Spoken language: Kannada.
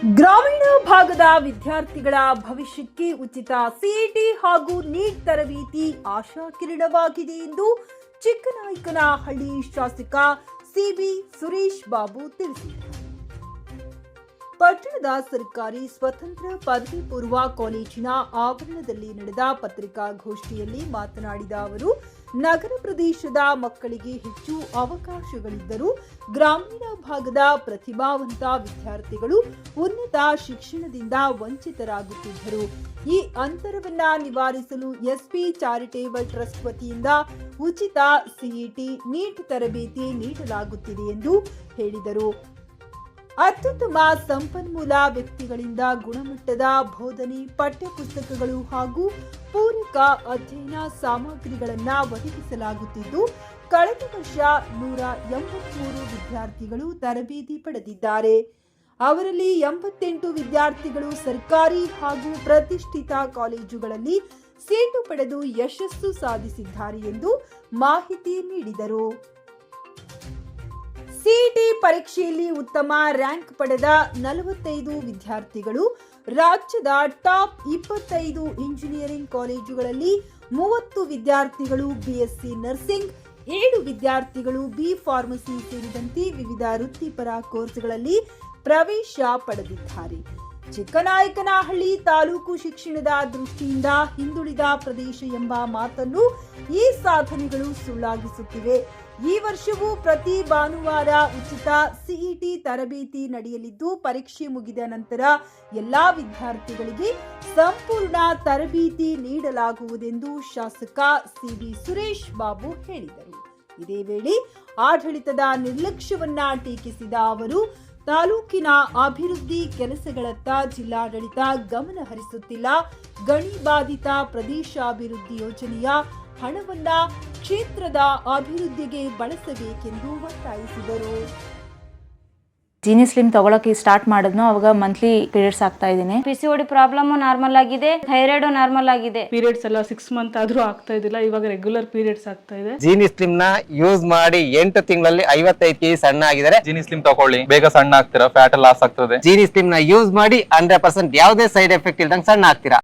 ಗ್ರಾಮೀಣ ಭಾಗದ ವಿದ್ಯಾರ್ಥಿಗಳ ಭವಿಷ್ಯಕ್ಕೆ ಉಚಿತ ಸಿಇಟಿ ಹಾಗೂ ನೀಟ್ ತರಬೇತಿ ಆಶಾಕಿರಣವಾಗಿದೆ ಎಂದು ಚಿಕ್ಕನಾಯಕನಹಳ್ಳಿ ಶಾಸಕ ಸಿಬಿ ಸುರೇಶ್ ಬಾಬು ತಿಳಿಸಿದರು. ಪಟ್ಟಣದ ಸರ್ಕಾರಿ ಸ್ವತಂತ್ರ ಪದವಿ ಪೂರ್ವ ಕಾಲೇಜಿನ ಆವರಣದಲ್ಲಿ ನಡೆದ ಪತ್ರಿಕಾಗೋಷ್ಠಿಯಲ್ಲಿ ಮಾತನಾಡಿದ ಅವರು, ನಗರ ಪ್ರದೇಶದ ಮಕ್ಕಳಿಗೆ ಹೆಚ್ಚು ಅವಕಾಶಗಳಿದ್ದರೂ ಗ್ರಾಮೀಣ ಭಾಗದ ಪ್ರತಿಭಾವಂತ ವಿದ್ಯಾರ್ಥಿಗಳು ಉನ್ನತ ಶಿಕ್ಷಣದಿಂದ ವಂಚಿತರಾಗುತ್ತಿದ್ದರು. ಈ ಅಂತರವನ್ನ ನಿವಾರಿಸಲು ಎಸ್ಪಿ ಚಾರಿಟೇಬಲ್ ಟ್ರಸ್ಟ್ ವತಿಯಿಂದ ಉಚಿತ ಸಿಇಟಿ ನೀಟ್ ತರಬೇತಿ ನೀಡಲಾಗುತ್ತಿದೆ ಎಂದು ಹೇಳಿದರು. ಅತ್ಯುತ್ತಮ ಸಂಪನ್ಮೂಲ ವ್ಯಕ್ತಿಗಳಿಂದ ಗುಣಮಟ್ಟದ ಬೋಧನೆ, ಪಠ್ಯಪುಸ್ತಕಗಳು ಹಾಗೂ ಪೂರಕ ಅಧ್ಯಯನ ಸಾಮಗ್ರಿಗಳನ್ನು ಒದಗಿಸಲಾಗುತ್ತಿದ್ದು, ಕಳೆದ ವರ್ಷ 183 ವಿದ್ಯಾರ್ಥಿಗಳು ತರಬೇತಿ ಪಡೆದಿದ್ದಾರೆ. ಅವರಲ್ಲಿ 88 ವಿದ್ಯಾರ್ಥಿಗಳು ಸರ್ಕಾರಿ ಹಾಗೂ ಪ್ರತಿಷ್ಠಿತ ಕಾಲೇಜುಗಳಲ್ಲಿ ಸೀಟು ಪಡೆದು ಯಶಸ್ಸು ಸಾಧಿಸಿದ್ದಾರೆ ಎಂದು ಮಾಹಿತಿ ನೀಡಿದರು. ಸಿಇಟಿ ಪರೀಕ್ಷೆಯಲ್ಲಿ ಉತ್ತಮ ರ್ಯಾಂಕ್ ಪಡೆದ 45 ವಿದ್ಯಾರ್ಥಿಗಳು ರಾಜ್ಯದ ಟಾಪ್ 25 ಇಂಜಿನಿಯರಿಂಗ್ ಕಾಲೇಜುಗಳಲ್ಲಿ 30 ವಿದ್ಯಾರ್ಥಿಗಳು ಬಿಎಸ್ಸಿ ನರ್ಸಿಂಗ್, 7 ವಿದ್ಯಾರ್ಥಿಗಳು ಬಿ ಫಾರ್ಮಸಿ ಸೇರಿದಂತೆ ವಿವಿಧ ವೃತ್ತಿಪರ ಕೋರ್ಸ್ಗಳಲ್ಲಿ ಪ್ರವೇಶ ಪಡೆದಿದ್ದಾರೆ. ಚಿಕ್ಕನಾಯಕನಹಳ್ಳಿ ತಾಲೂಕು ಶಿಕ್ಷಣದ ದೃಷ್ಟಿಯಿಂದ ಹಿಂದುಳಿದ ಪ್ರದೇಶ ಎಂಬ ಮಾತನ್ನು ಈ ಸಾಧನೆಗಳು ಸುಳ್ಳಾಗಿಸುತ್ತಿವೆ. ಈ ವರ್ಷವೂ ಪ್ರತಿ ಭಾನುವಾರ ಉಚಿತ ಸಿಇಟಿ ತರಬೇತಿ ನಡೆಯಲಿದ್ದು, ಪರೀಕ್ಷೆ ಮುಗಿದ ನಂತರ ಎಲ್ಲಾ ವಿದ್ಯಾರ್ಥಿಗಳಿಗೆ ಸಂಪೂರ್ಣ ತರಬೇತಿ ನೀಡಲಾಗುವುದೆಂದು ಶಾಸಕ ಸಿಬಿ ಸುರೇಶ್ ಬಾಬು ಹೇಳಿದರು. ಇದೇ ವೇಳೆ ಆಡಳಿತದ ನಿರ್ಲಕ್ಷ್ಯವನ್ನ ಟೀಕಿಸಿದ ಅವರು, ತಾಲೂಕಿನ ಅಭಿವೃದ್ಧಿ ಕೆಲಸಗಳತ್ತ ಜಿಲ್ಲಾಡಳಿತ ಗಮನ ಹರಿಸುತ್ತಿಲ್ಲ. ಗಣಿ ಬಾಧಿತ ಪ್ರದೇಶಾಭಿವೃದ್ಧಿ ಯೋಜನೆಯ ಹಣವನ್ನ ಕ್ಷೇತ್ರದ ಅಭಿವೃದ್ಧಿಗೆ ಬಳಸಬೇಕೆಂದು ಒತ್ತಾಯಿಸಿದರು. ಜೀನಿ ಸ್ಲಿಮ್ ತಗೊಳಕ್ಕೆ ಸ್ಟಾರ್ಟ್ ಮಾಡಿದ್ನೋ ಅವಾಗ ಮಂತ್ಲಿ ಪೀರಿಯಡ್ಸ್ ಆಗ್ತಾ ಇದ್ದೀನಿ. PCOD ಪ್ರಾಬ್ಲಮ್ ನಾರ್ಮಲ್ ಆಗಿದೆ, ಥೈರಾಯ್ಡ್ ನಾರ್ಮಲ್ ಆಗಿದೆ. ಪೀರಿಯಡ್ಸ್ ಎಲ್ಲ 6 ಮಂತ್ ಆದ್ರೂ ಆಗ್ತಾ ಇದ್ದಿಲ್ಲ, ಇವಾಗ ರೆಗ್ಯುಲರ್ ಪೀರಿಯಡ್ಸ್ ಆಗ್ತಾ ಇದೆ. ಜೀನಿ ಸ್ಲಿಮ್ ನ ಯೂಸ್ ಮಾಡಿ 8 ತಿಂಗಳಲ್ಲಿ 55 kg ಸಣ್ಣ ಆಗಿದ್ದಾರೆ. ಜೀನಿ ಸ್ಲಿಮ್ ತಗೊಳ್ಳಿ, ಬೇಗ ಸಣ್ಣ ಆಗ್ತೀರಾ, ಫ್ಯಾಟ್ ಲಾಸ್ ಆಗ್ತದೆ. ಜೀನಿ ಸ್ಲಿಮ್ ನ ಯೂಸ್ ಮಾಡಿ 100% ಯಾವುದೇ ಸೈಡ್ ಎಫೆಕ್ಟ್ ಇಲ್ದಂಗೆ ಸಣ್ಣ ಆಗ್ತೀರಾ.